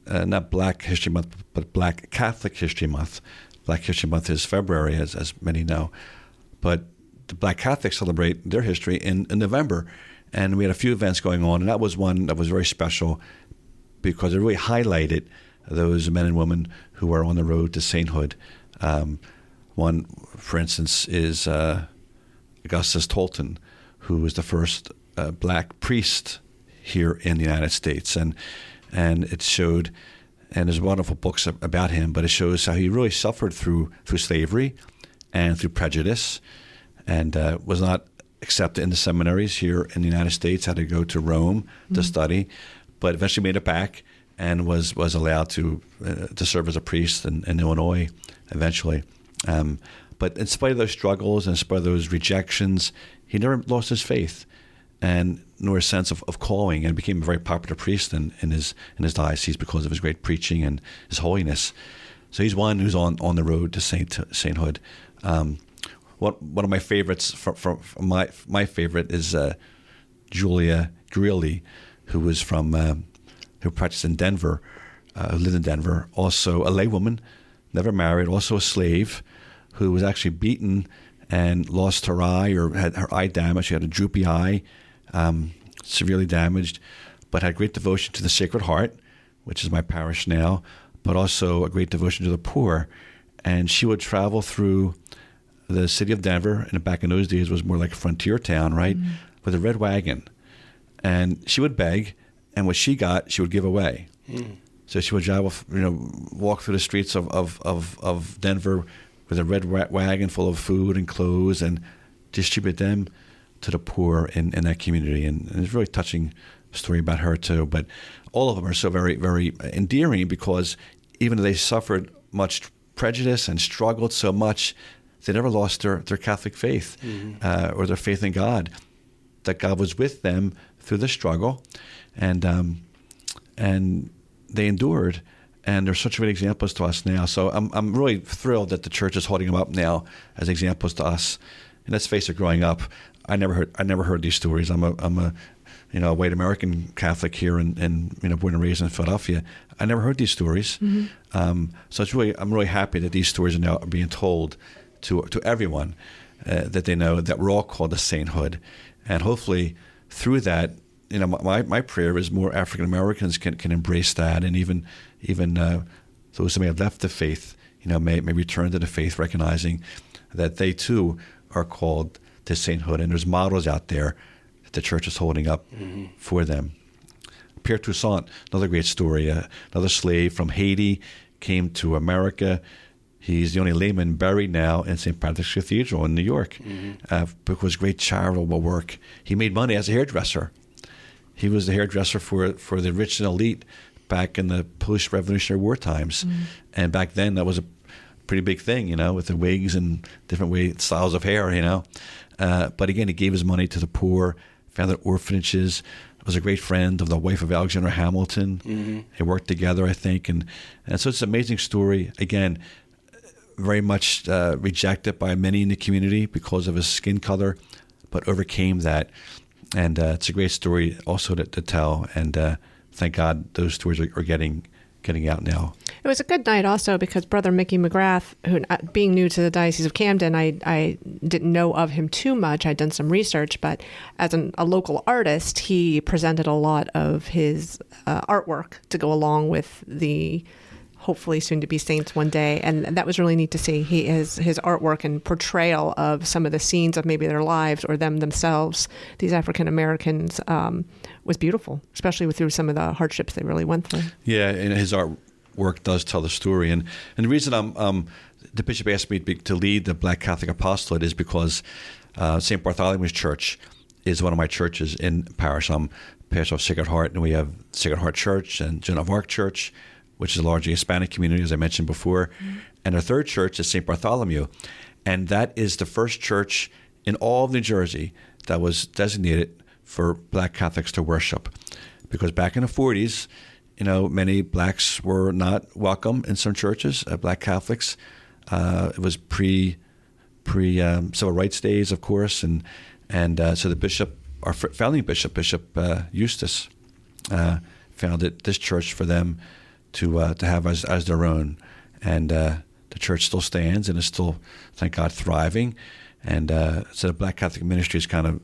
not Black History Month, but Black Catholic History Month. Black History Month is February, as many know, but the Black Catholics celebrate their history in November, and we had a few events going on, and that was one that was very special because it really highlighted those men and women who are on the road to sainthood. One, for instance, is Augustus Tolton, who was the first Black priest here in the United States, and it showed, and there's wonderful books about him, but it shows how he really suffered through slavery and through prejudice, and was not accepted in the seminaries here in the United States. Had to go to Rome to study, but eventually made it back and was allowed to serve as a priest in Illinois eventually. But in spite of those struggles and in spite of those rejections, he never lost his faith and nor a sense of calling, and became a very popular priest in his diocese because of his great preaching and his holiness. So he's one who's on the road to sainthood. One of my favorites from my favorite is Julia Greeley, who was who practiced in Denver, who lived in Denver. Also a laywoman, never married, also a slave, who was actually beaten and lost her eye, or had her eye damaged. She had a droopy eye, severely damaged, but had great devotion to the Sacred Heart, which is my parish now, but also a great devotion to the poor. And she would travel through the city of Denver, and back in those days was more like a frontier town, right, with a red wagon. And she would beg, and what she got, she would give away. So she would travel, walk through the streets of Denver with a red wagon full of food and clothes, and distribute them to the poor in that community. And it's a really touching story about her too. But all of them are so very, very endearing, because even though they suffered much prejudice and struggled so much, they never lost their Catholic faith or their faith in God, that God was with them through the struggle, and they endured. And they're such great examples to us now. So I'm really thrilled that the church is holding them up now as examples to us. And let's face it, growing up, I never heard these stories. I'm a white American Catholic here, and born and raised in Philadelphia. I never heard these stories. So I'm really happy that these stories are now being told to everyone, that they know that we're all called to sainthood, and hopefully through that, my prayer is more African Americans can embrace that, and even those who may have left the faith, may return to the faith, recognizing that they too are called to sainthood, and there's models out there that the church is holding up for them. Pierre Toussaint, another great story, another slave from Haiti, came to America. He's the only layman buried now in St. Patrick's Cathedral in New York because great charitable work. He made money as a hairdresser. He was the hairdresser for the rich and elite back in the post-Revolutionary War times. And back then, that was a pretty big thing, with the wigs and different styles of hair, But again, he gave his money to the poor, founded orphanages, was a great friend of the wife of Alexander Hamilton. They worked together, I think. And so it's an amazing story. Again, very much rejected by many in the community because of his skin color, but overcame that. And it's a great story also to tell. And thank God those stories are getting out now. It was a good night also because Brother Mickey McGrath, who, being new to the Diocese of Camden, I didn't know of him too much. I'd done some research, but as a local artist, he presented a lot of his artwork to go along with the hopefully soon to be saints one day. And that was really neat to see. His artwork and portrayal of some of the scenes of maybe their lives or them themselves, these African Americans, was beautiful, especially through some of the hardships they really went through. Yeah, and his artwork does tell the story. And the reason the bishop asked me to lead the Black Catholic Apostolate is because St. Bartholomew's Church is one of my churches in parish. I'm pastor of Sacred Heart, and we have Sacred Heart Church and Joan of Arc Church, which is a largely Hispanic community, as I mentioned before. And our third church is St. Bartholomew. And that is the first church in all of New Jersey that was designated for Black Catholics to worship. Because back in the 40s, many blacks were not welcome in some churches, Black Catholics. It was pre-civil rights days, of course. And so the bishop, our founding bishop, Bishop Eustace, founded this church for them to have as their own. And the church still stands and is still, thank God, thriving. And so the Black Catholic ministry is kind of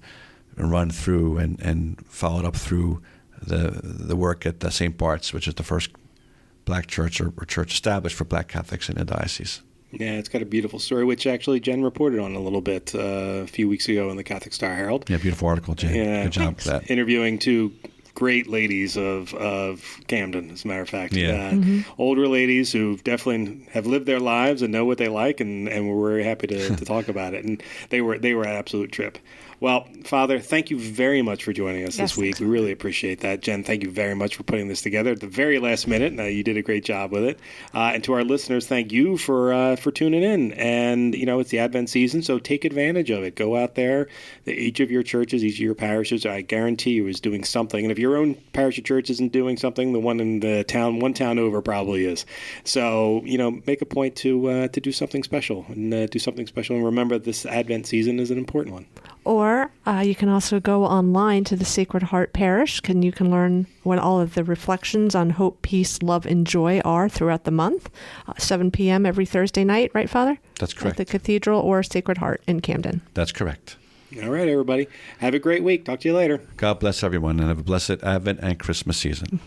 run through and followed up through the work at St. Bart's, which is the first Black church or church established for Black Catholics in the diocese. Yeah, it's got a beautiful story, which actually Jen reported on a little bit a few weeks ago in the Catholic Star Herald. Yeah, beautiful article, Jen. Yeah, good job for that. Interviewing two great ladies of Camden, as a matter of fact. Yeah. Older ladies who definitely have lived their lives and know what they like, and we're very happy to talk about it. And they were an absolute trip. Well, Father, thank you very much for joining us this week. We really appreciate that. Jen, thank you very much for putting this together at the very last minute. You did a great job with it. And to our listeners, thank you for tuning in. And, it's the Advent season, so take advantage of it. Go out there. Each of your churches, each of your parishes, I guarantee you, is doing something. And if your own parish or church isn't doing something, the one in the town, one town over probably is. So, make a point to do something special and do something special. And remember, this Advent season is an important one. Or you can also go online to the Sacred Heart Parish, and you can learn what all of the reflections on hope, peace, love, and joy are throughout the month. 7 p.m. every Thursday night, right, Father? That's correct. At the Cathedral or Sacred Heart in Camden. That's correct. All right, everybody. Have a great week. Talk to you later. God bless everyone, and have a blessed Advent and Christmas season.